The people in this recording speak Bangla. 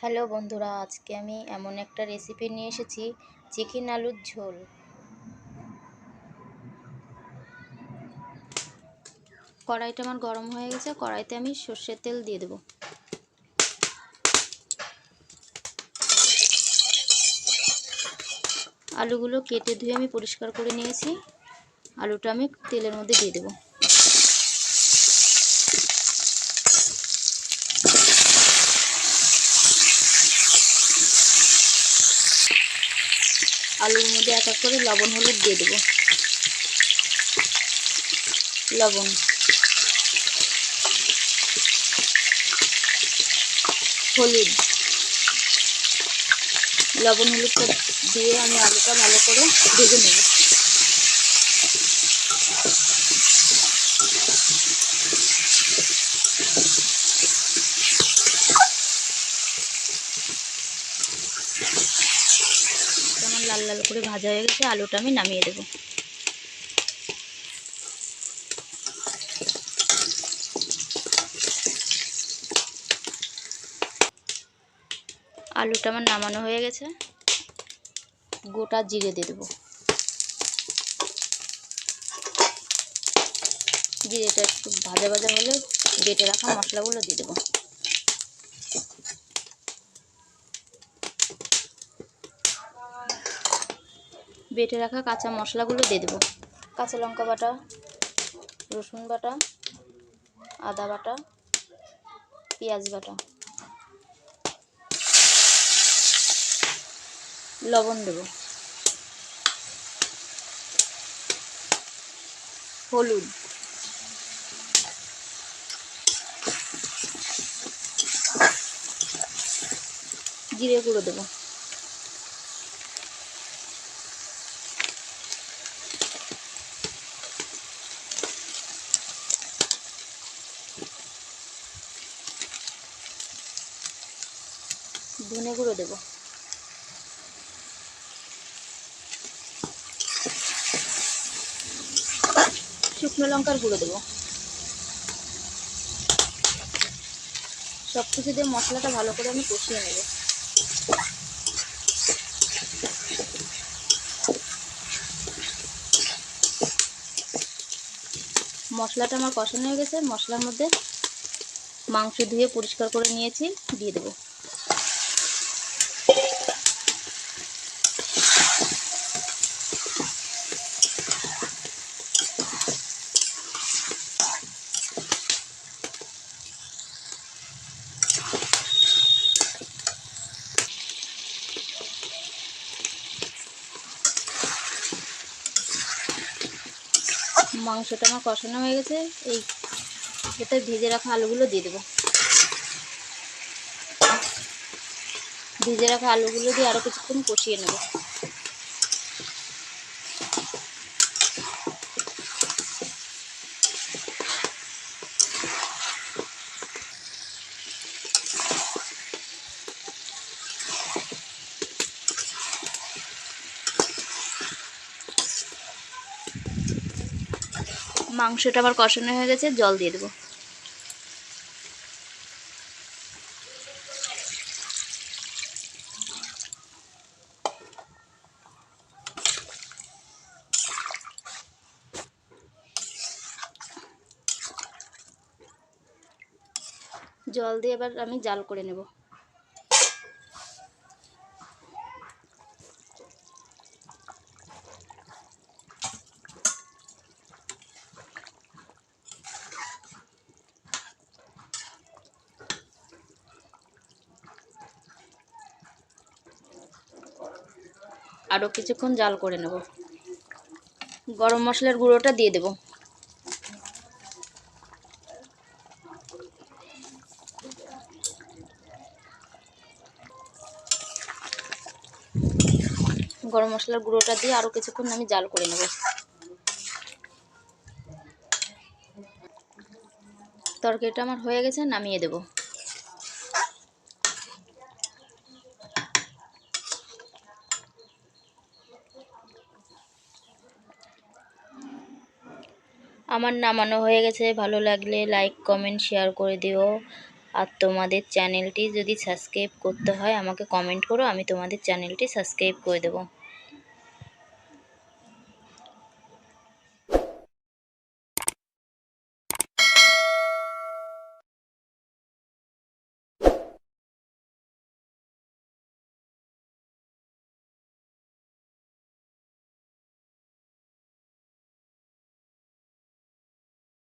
হ্যালো বন্ধুরা, আজকে আমি এমন একটা রেসিপি নিয়ে এসেছি, চিকেন আলুর ঝোল। কড়াইটা আমার গরম হয়ে গেছে, কড়াইতে আমি সর্ষের তেল দিয়ে দেব। আলুগুলো কেটে ধুয়ে আমি পরিষ্কার করে নিয়েছি। আলুটা আমি তেলের মধ্যে দিয়ে দেব। আলুর মধ্যে এক এক করে লবণ হলুদ দিয়ে দেব। লবণ, হলুদ, লবণ হলুদটা দিয়ে আমি আলুটা ভালো করে ভেজে নেব। আমার লাল লাল করে ভাজা হয়ে গেছে, আলুটা আমি নামিয়ে দেব। আলুটা আমার নামানো হয়ে গেছে, গোটা জিরে দিয়ে দেবো। জিরেটা একটু ভাজা ভাজা হলে বেটে রাখা মশলাগুলো দিয়ে দেবো। বেটে রাখা কাঁচা মশলাগুলো দিয়ে দেবো। কাঁচা লঙ্কা বাটা, রসুন বাটা, আদা বাটা, পেঁয়াজ বাটা, লবণ দেবো, হলুদ, জিরে গুঁড়ো দেবো। ধনে গুঁড়ো দেবো। শুকনো লঙ্কার গুঁড়ো দেবো। সব কিছু দিয়ে মশলাটা ভালো করে আমি কষিয়ে নেব। মশলাটা আমার কষানো হয়ে গেছে, মশলার মধ্যে মাংস ধুয়ে পরিষ্কার করে নিয়েছি, দিয়ে দেবো। মাংসটা আমার কষানো হয়ে গেছে, এই এতে ভেজে রাখা আলুগুলো দিয়ে দেবো। ভেজে রাখা আলুগুলো দিয়ে আরও কিছুক্ষণ কষিয়ে নেব। মাংসটা আবার কষানো হয়ে গেছে, জল দিয়ে দেবো। জল দিয়ে এবার আমি জাল করে নেব। আরও কিছুক্ষণ জাল করে নেব। গরম মশলার গুঁড়োটা দিয়ে দেব। গরম মশলার গুঁড়োটা দিয়ে আরও কিছুক্ষণ আমি জাল করে নেব। তরকারিটা আমার হয়ে গেছে, নামিয়ে দেব। আমার নামানো হয়ে গেছে। ভালো লাগলে লাইক কমেন্ট শেয়ার করে দিও। আর তোমাদের চ্যানেলটি যদি সাবস্ক্রাইব করতে হয় আমাকে কমেন্ট করো, আমি তোমাদের চ্যানেলটি সাবস্ক্রাইব করে দেবো।